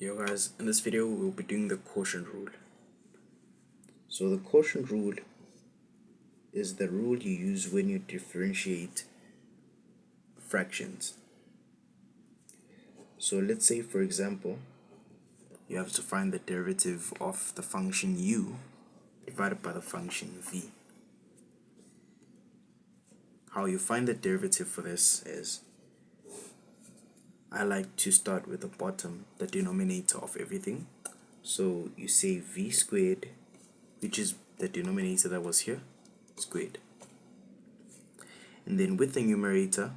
Yo guys, in this video we'll be doing the quotient rule. So the quotient rule is the rule you use when you differentiate fractions. So let's say, for example, you have to find the derivative of the function u divided by the function v. How you find the derivative for this is, I like to start with the bottom, the denominator of everything. So you say v squared, which is the denominator that was here, squared. And then with the numerator,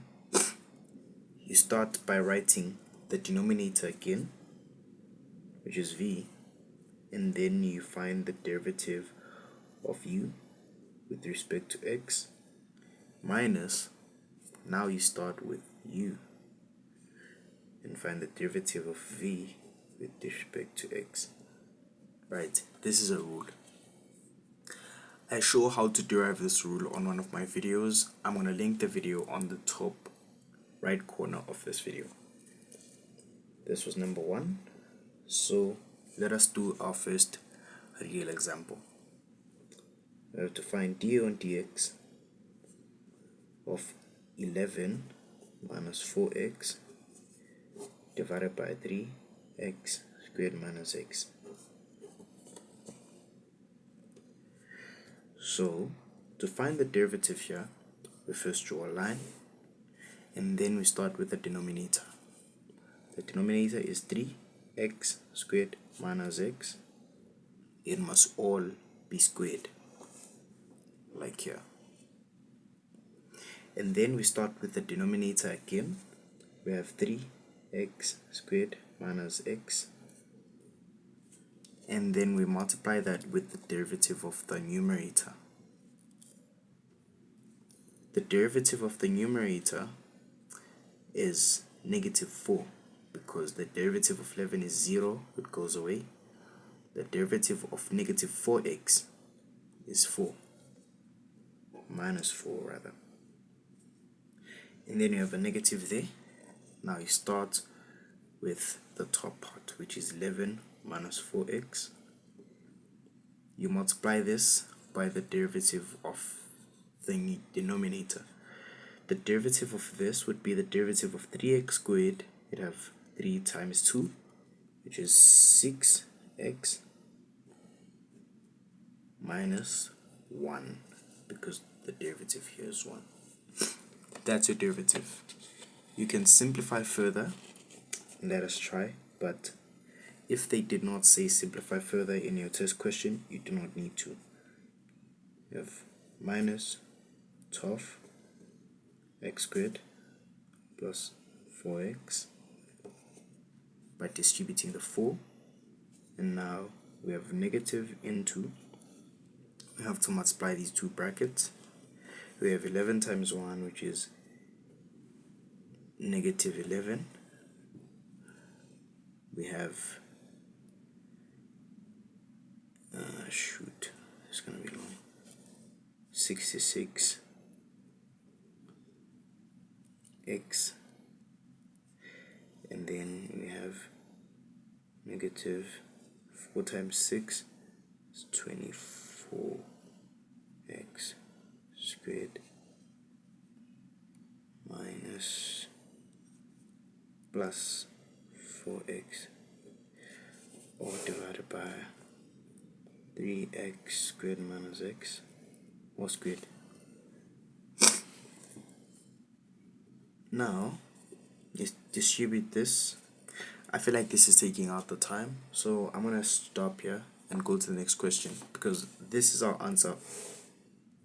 you start by writing the denominator again, which is v, and then you find the derivative of u with respect to x, minus, now you start with u and find the derivative of v with respect to x. Right, this is a rule. I show how to derive this rule on one of my videos. I'm going to link the video on the top right corner of this video. This was number 1. So let us do our first real example. We have to find d on dx of 11 minus 4x divided by 3x squared minus x. So to find the derivative here, we first draw a line and then we start with the denominator. The denominator is 3x squared minus x. It must all be squared, like here. And then we start with the denominator again. We have 3x squared minus x, and then we multiply that with the derivative of the numerator. The derivative of the numerator is negative 4, because the derivative of 11 is 0, it goes away. The derivative of negative 4x is 4, minus 4 rather. And then you have a negative there. Now you start with the top part, which is 11 minus 4x. You multiply this by the derivative of the denominator. The derivative of this would be the derivative of 3x squared. You'd have 3 times 2, which is 6x minus 1, because the derivative here is 1. That's your derivative. You can simplify further. Let us try, but if they did not say simplify further in your test question, you do not need to. You have minus 12 x squared plus 4x by distributing the 4, and now we have negative into, we have to multiply these two brackets. We have 11 times 1, which is negative 11. We have it's gonna be long, 66 x, and then we have negative 4 times 6 is 24 x squared minus plus 4x, all divided by 3x squared minus x, all squared. Now just distribute this. I feel like this is taking out the time, so I'm gonna stop here and go to the next question, because this is our answer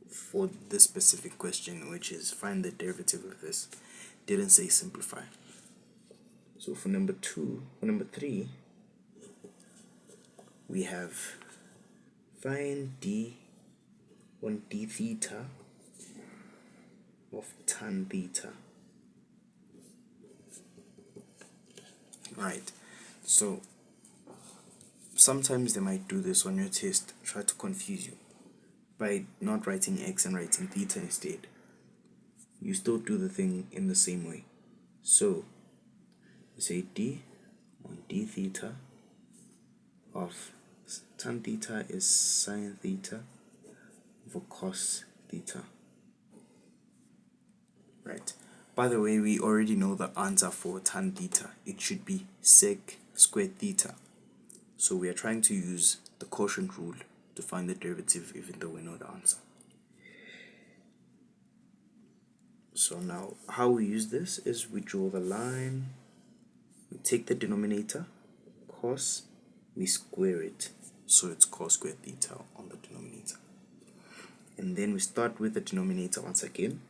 for this specific question, which is find the derivative of this. Didn't say simplify. So for number 3, we have find d on d theta of tan theta. Right, so sometimes they might do this on your test, try to confuse you by not writing x and writing theta instead. You still do the thing in the same way. So you say d on d theta of tan theta is sine theta over cos theta. Right. By the way, we already know the answer for tan theta. It should be sec squared theta. So we are trying to use the quotient rule to find the derivative even though we know the answer. So now how we use this is we draw the line, we take the denominator, cos, we square it. So it's cos squared theta on the denominator. And then we start with the denominator once again,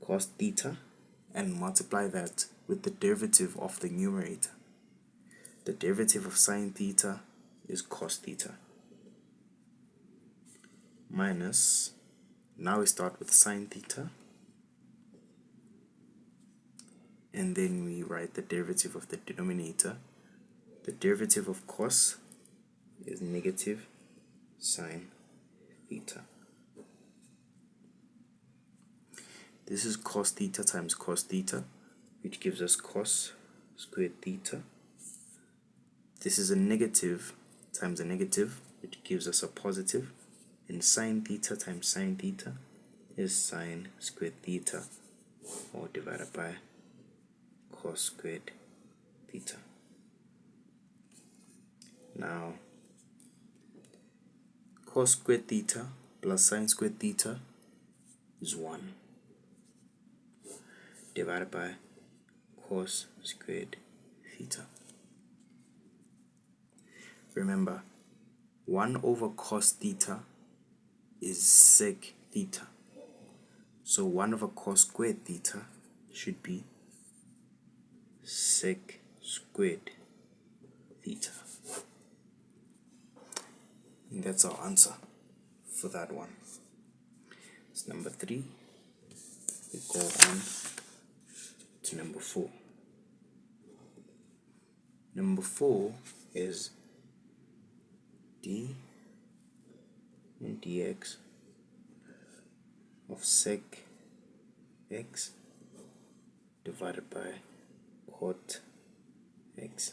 cos theta, and multiply that with the derivative of the numerator. The derivative of sine theta is cos theta. Minus, now we start with sine theta, and then we write the derivative of the denominator. The derivative of cos is negative sine theta. This is cos theta times cos theta, which gives us cos squared theta. This is a negative times a negative, which gives us a positive. And sine theta times sine theta is sine squared theta, or divided by cos squared theta. Now, cos squared theta plus sine squared theta is 1, divided by cos squared theta. Remember, 1 over cos theta is sec theta. So 1 over cos squared theta should be sec squared theta. And that's our answer for that one. It's number 3. We go on to number 4. Number 4 is d and dx of sec x divided by cot x.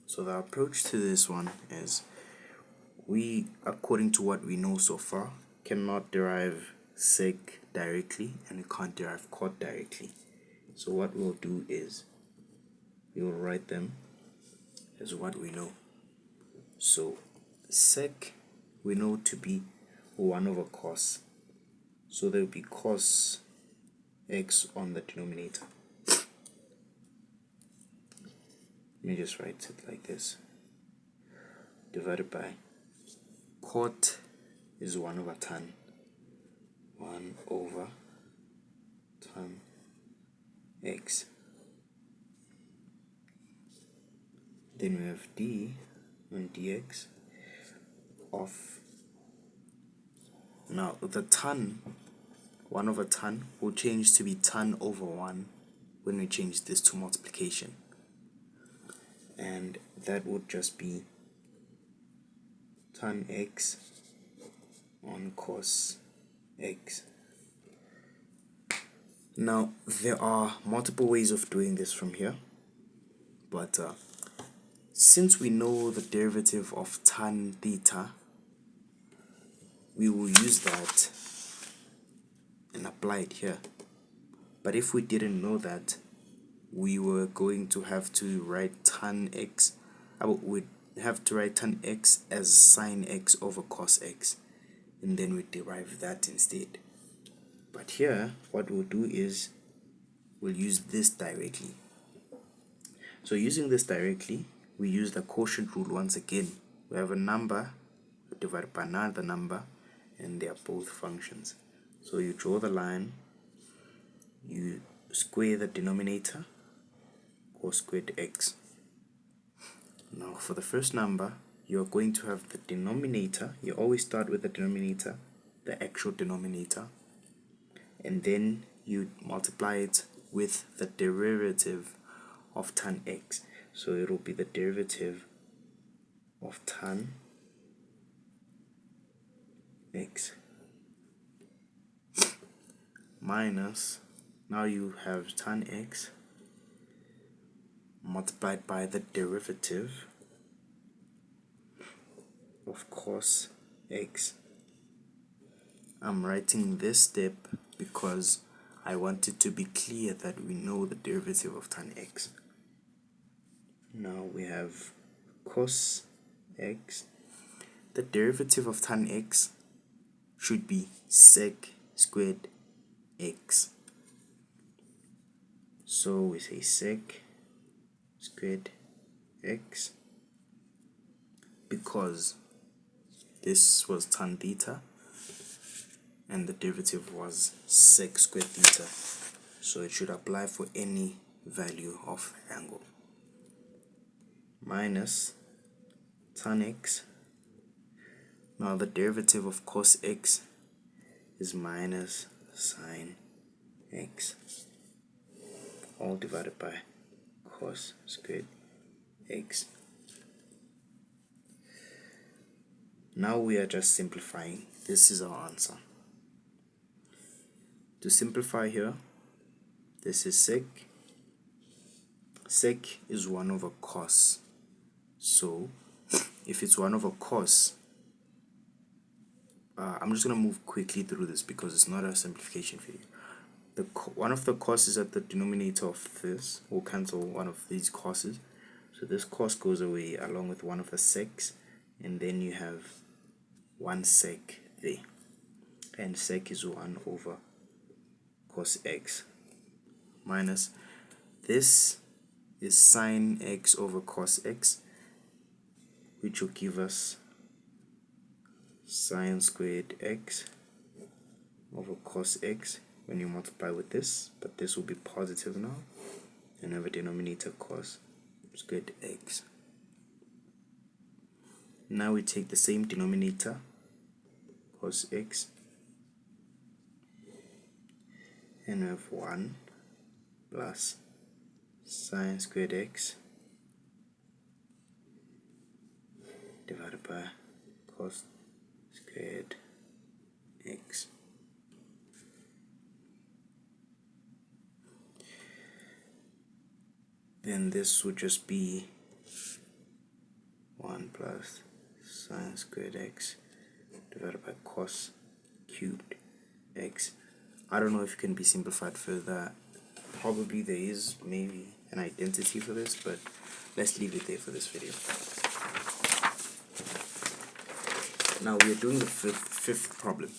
So the approach to this one is, we, according to what we know so far, cannot derive sec directly and we can't derive cot directly. So what we'll do is we will write them as what we know. So sec we know to be 1 over cos. So there will be cos x on the denominator. Let me just write it like this. Divided by cot is 1 over tan. 1 over tan x. Then we have d and dx of, now the tan, 1 over tan will change to be tan over 1 when we change this to multiplication. And that would just be tan x on cos x. Now there are multiple ways of doing this from here, but since we know the derivative of tan theta, we will use that and apply it here. But if we didn't know that, we were going to have to write tan x, we'd have to write tan x as sine x over cos x, and then we derive that instead. But here, what we'll do is we'll use this directly. So using this directly, we use the quotient rule once again. We have a number divided by another number, and they are both functions. So you draw the line, you square the denominator, cos squared x. Now for the first number, you're going to have the denominator. You always start with the denominator, the actual denominator, and then you multiply it with the derivative of tan x. So it will be the derivative of tan x minus, now you have tan x multiplied by the derivative of cos x. I'm writing this step because I want it to be clear that we know the derivative of tan x. Now we have cos x. The derivative of tan x should be sec squared x. So we say sec squared x because this was tan theta and the derivative was sec squared theta, so it should apply for any value of the angle, minus tan x. Now the derivative of cos x is minus sine x, all divided by cos squared x. Now we are just simplifying. This is our answer. To simplify here, this is sec. Sec is 1 over cos. So if it's 1 over cos, I'm just going to move quickly through this because it's not a simplification video. One of the cos is at the denominator of this. We'll cancel one of these cos's. So this cos goes away along with one of the secs, and then you have 1 sec there. And sec is 1 over cos x, minus this is sine x over cos x, which will give us sine squared x over cos x when you multiply with this, but this will be positive now, and have a denominator cos squared x. Now we take the same denominator, cos x, and we have 1 plus sine squared x divided by cos squared x. Then this would just be 1 plus sine squared x divided by cos cubed x. I don't know if it can be simplified further. Probably there is maybe an identity for this, but let's leave it there for this video. Now we are doing the fifth problem.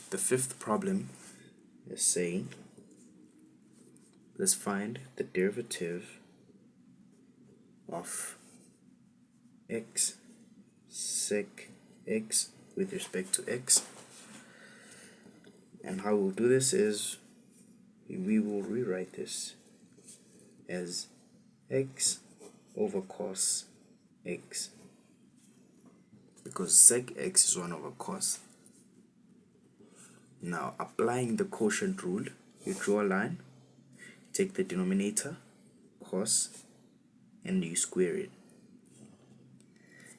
The fifth problem is saying, let's find the derivative of x sec x with respect to x. And how we'll do this is we will rewrite this as x over cos x, because sec x is 1 over cos. Now applying the quotient rule, you draw a line, take the denominator cos and you square it.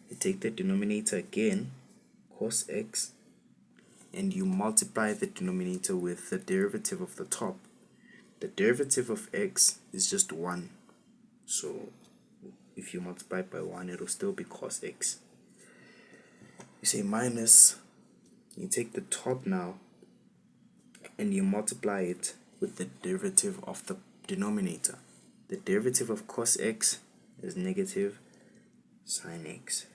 You take the denominator again, cos x, and you multiply the denominator with the derivative of the top. The derivative of x is just 1, so if you multiply by 1, it will still be cos x. You say minus, you take the top now and you multiply it with the derivative of the denominator. The derivative of cos x is negative sine x.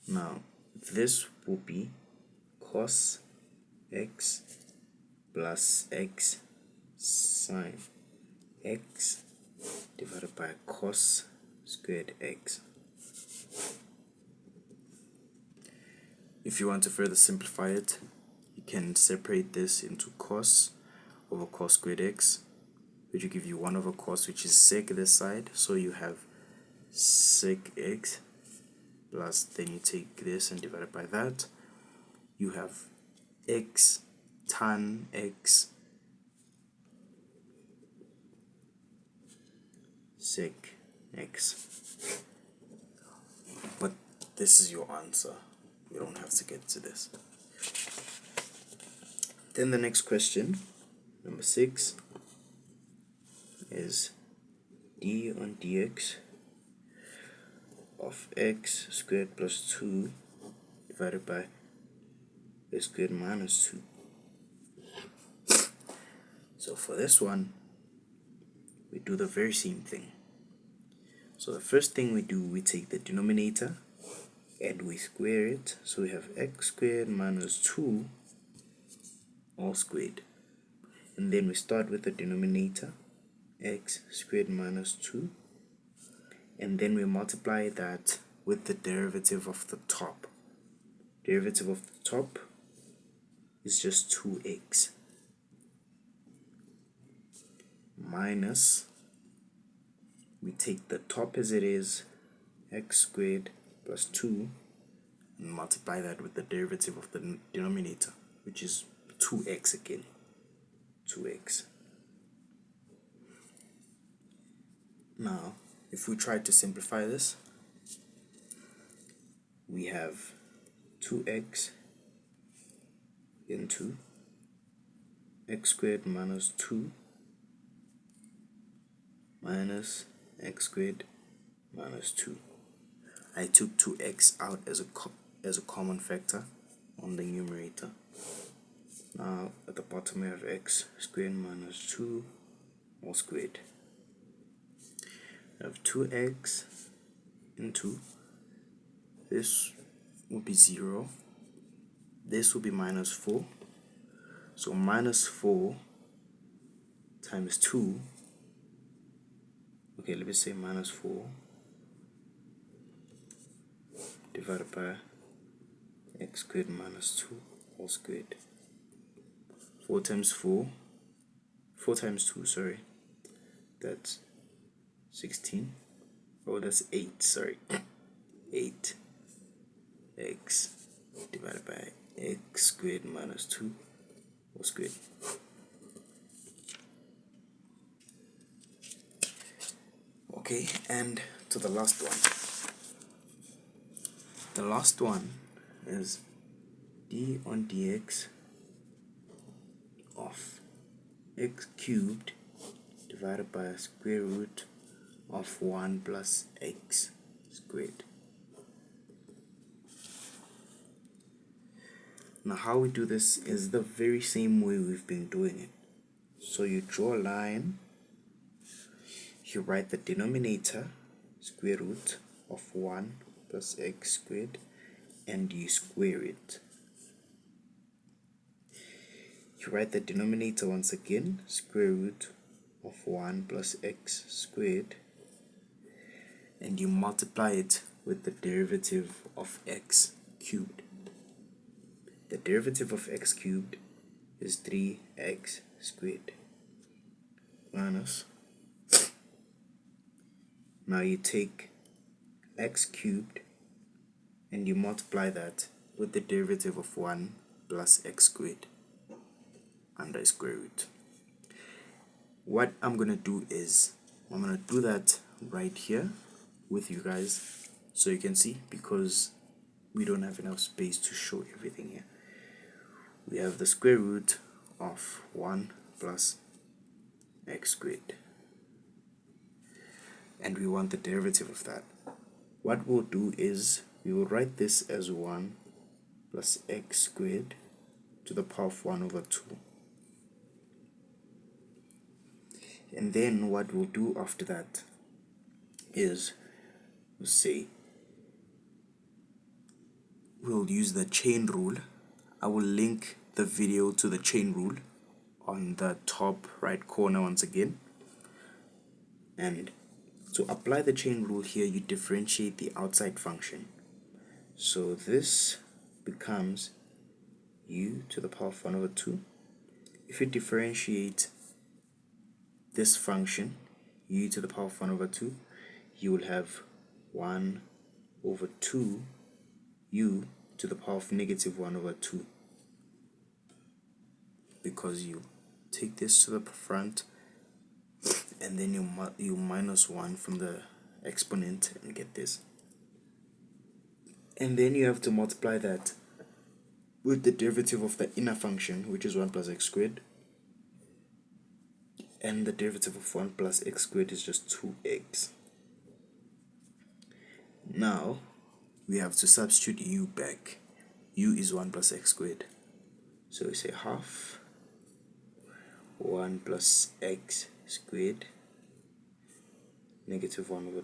Now this will be cos x plus x sine x divided by cos squared x. If you want to further simplify it, you can separate this into cos over cos squared x, which will give you 1 over cos, which is sec this side, so you have sec x, plus then you take this and divide it by that, you have x tan x sec x. But this is your answer. You don't have to get to this. Then the next question, number 6, is d on dx of x squared plus 2 divided by x squared minus 2. So for this one, we do the very same thing. So the first thing we do, we take the denominator and we square it. So we have x squared minus 2 all squared. And then we start with the denominator, x squared minus 2. And then we multiply that with the derivative of the top. Derivative of the top is just 2x minus, we take the top as it is, x squared plus 2, and multiply that with the derivative of the denominator, which is 2x again. 2x. Now, if we try to simplify this, we have 2x into x squared minus 2 minus x squared minus 2. I took 2x out as a common factor on the numerator. Now at the bottom we have x squared minus 2 all squared. I have 2x into, this will be 0, this will be minus 4, so minus 4 times 2, okay, let me say minus 4 divided by x squared minus 2 all squared. 4 times 4 times 2, sorry, that's 16. Oh, that's 8, sorry. 8x divided by x squared minus 2 all squared. Okay, and to the last one. The last one is d on dx of x cubed divided by a square root of 1 plus x squared. Now how we do this is the very same way we've been doing it. So you draw a line, you write the denominator, square root of 1 plus x squared, and you square it. You write the denominator once again, square root of 1 plus x squared, and you multiply it with the derivative of x cubed. The derivative of x cubed is 3x squared minus, now you take x cubed and you multiply that with the derivative of 1 plus x squared under square root. What I'm going to do is, I'm going to do that right here with you guys so you can see, because we don't have enough space to show everything here. We have the square root of 1 plus x squared, and we want the derivative of that. What we'll do is we will write this as 1 plus x squared to the power of 1 over 2. And then what we'll do after that is we'll say we'll use the chain rule. I will link the video to the chain rule on the top right corner once again. And to apply the chain rule here, you differentiate the outside function. So this becomes u to the power of 1 over 2. If you differentiate this function, u to the power of 1 over 2, you will have 1 over 2 u to the power of negative 1 over 2, because you take this to the front and then you minus 1 from the exponent and get this, and then you have to multiply that with the derivative of the inner function, which is 1 plus x squared, and the derivative of 1 plus x squared is just 2x. Now we have to substitute u back. U is 1 plus x squared, so we say half 1 plus x squared negative 1 over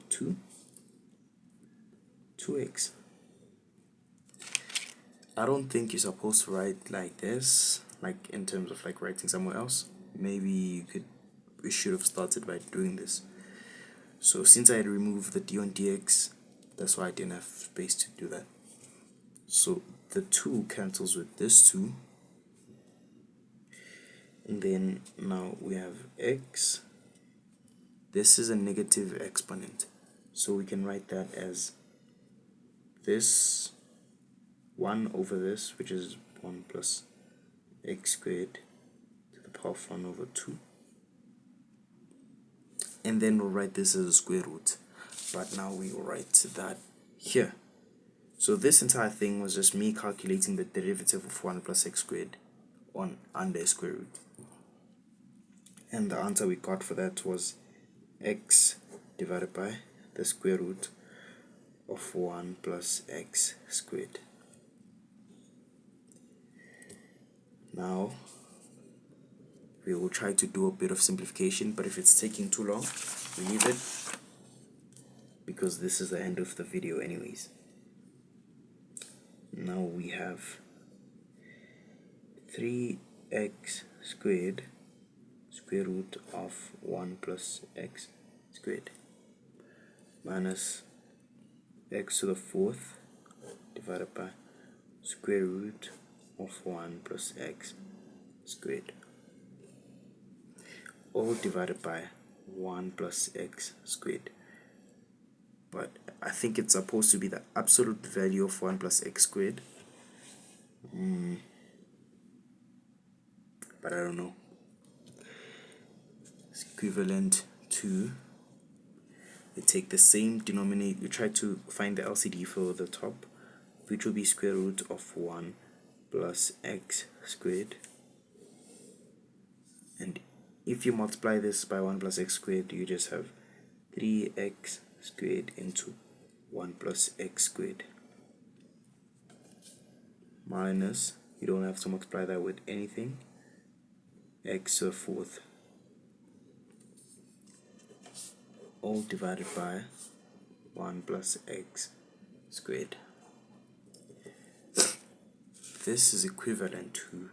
2x. I don't think you're supposed to write like this, like in terms of like writing somewhere else. Maybe we should have started by doing this. So since I had removed the d on dx, that's why I didn't have space to do that. So the 2 cancels with this 2, and then now we have x. This is a negative exponent, so we can write that as this 1 over this, which is 1 plus x squared to the power of 1 over 2. And then we'll write this as a square root. But now we will write that here. So this entire thing was just me calculating the derivative of 1 plus x squared under a square root. And the answer we got for that was x divided by the square root of 1 plus x squared. Now we will try to do a bit of simplification, but if it's taking too long, we leave it, because this is the end of the video anyways. Now we have 3x squared square root of 1 plus x squared minus x to the 4th divided by square root of 1 plus x squared, all divided by 1 plus x squared. But I think it's supposed to be the absolute value of 1 plus x squared, but I don't know. It's equivalent to, we take the same denominator, we try to find the LCD for the top, which will be square root of 1 plus x squared, and if you multiply this by 1 plus x squared, you just have 3x squared into 1 plus x squared minus, you don't have to multiply that with anything, x to the 4th, all divided by 1 plus x squared. This is equivalent to,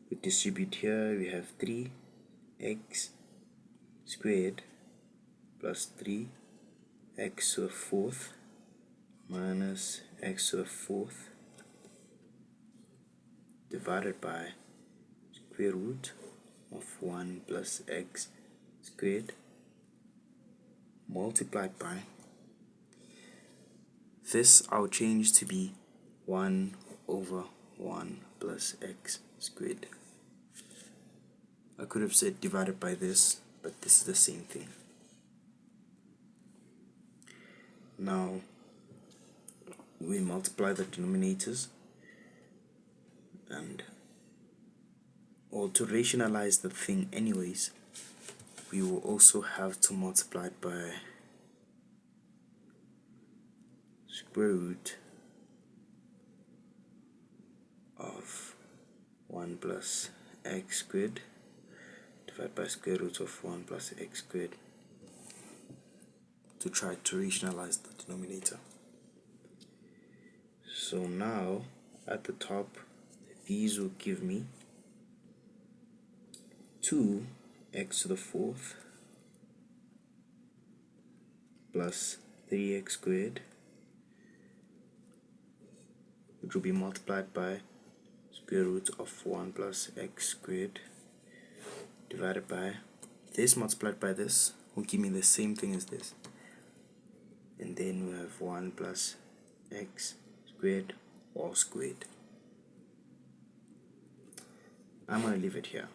we distribute here, we have 3x squared plus 3x to the 4th minus x to the 4th divided by square root of 1 plus x squared multiplied by, this I'll change to be 1 over 1 plus x squared. I could have said divided by this, but this is the same thing. Now we multiply the denominators, and or to rationalize the thing anyways, we will also have to multiply it by square root of 1 plus x squared divided by square root of 1 plus x squared to try to rationalize the denominator. So now at the top, these will give me 2x to the 4th plus 3x squared, which will be multiplied by square root of 1 plus x squared divided by this multiplied by this will give me the same thing as this, and then we have 1 plus x squared all squared. I'm going to leave it here.